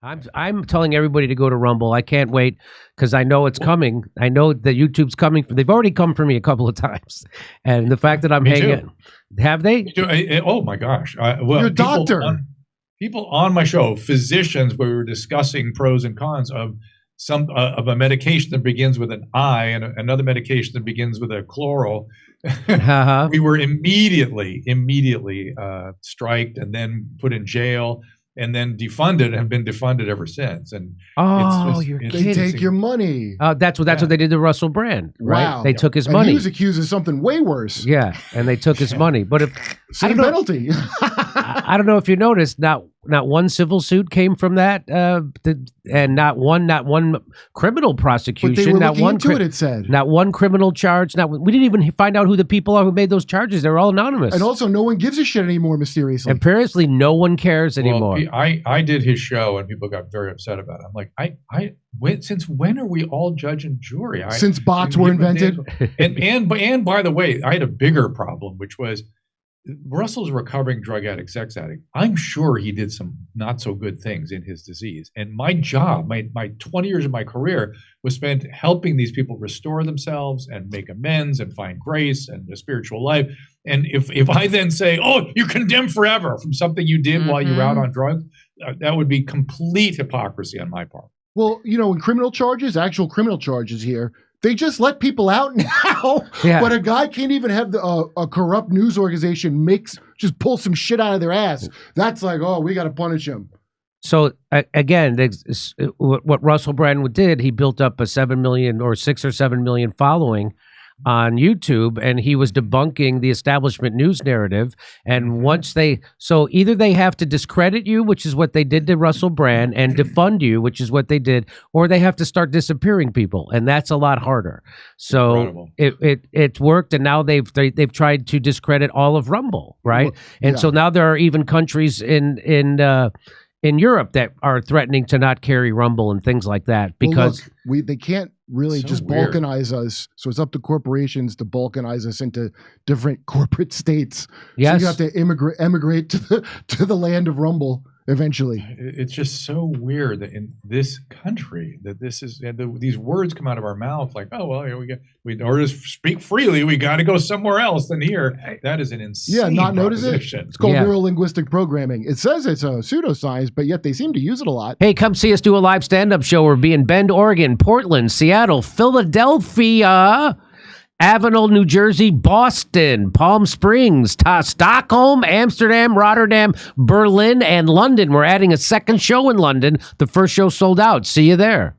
I'm telling everybody to go to Rumble. I can't wait because I know it's coming. I know that YouTube's coming. They've already come for me a couple of times, and the fact that I'm hanging, have they? Oh my gosh! Well, you're a doctor. People on my show, physicians, where we were discussing pros and cons of of a medication that begins with an I and another medication that begins with a chloral. We were immediately striked and then put in jail. And then defunded and have been defunded ever since. And they take your money. That's what they did to Russell Brand, right? Wow. They took his money. He was accused of something way worse. Yeah, and they took his money. But same penalty. I don't know if you noticed, not one civil suit came from that, and not one criminal prosecution. But they were not looking into it said. Not one criminal charge. We didn't even find out who the people are who made those charges. They're all anonymous. And also, no one gives a shit anymore. Mysteriously, apparently, no one cares anymore. I did his show, and people got very upset about it. I'm like, since when are we all judge and jury? Since bots were invented. And by the way, I had a bigger problem, which was Russell's a recovering drug addict, sex addict. I'm sure he did some not so good things in his disease. And my job, my 20 years of my career was spent helping these people restore themselves and make amends and find grace and a spiritual life. And if I then say, oh, you're condemned forever from something you did while you were out on drugs, that would be complete hypocrisy on my part. Well, in criminal charges, actual criminal charges here, they just let people out now, but a guy can't even have a corrupt news organization just pull some shit out of their ass. That's like, oh, we got to punish him. So again, what Russell Brand did, he built up a 7 million or 6 or 7 million following on YouTube, and he was debunking the establishment news narrative. And either they have to discredit you, which is what they did to Russell Brand, and defund you, which is what they did, or they have to start disappearing people, and that's a lot harder. So it worked, and now they've tried to discredit all of Rumble, right? And so now there are even countries in Europe that are threatening to not carry Rumble and things like that because they can't really just balkanize us. So it's up to corporations to balkanize us into different corporate states. Yes. So you have to emigrate to the land of Rumble eventually. It's just so weird that in this country that these words come out of our mouth like, oh well, here we just speak freely. We got to go somewhere else than here. That is an insane notice it. It's called neuro-linguistic programming. It says it's a pseudoscience, but yet they seem to use it a lot. Hey, come see us do a live stand-up show. We'll be in Bend, Oregon, Portland, Seattle, Philadelphia, Avenel, New Jersey, Boston, Palm Springs, Stockholm, Amsterdam, Rotterdam, Berlin, and London. We're adding a second show in London. The first show sold out. See you there.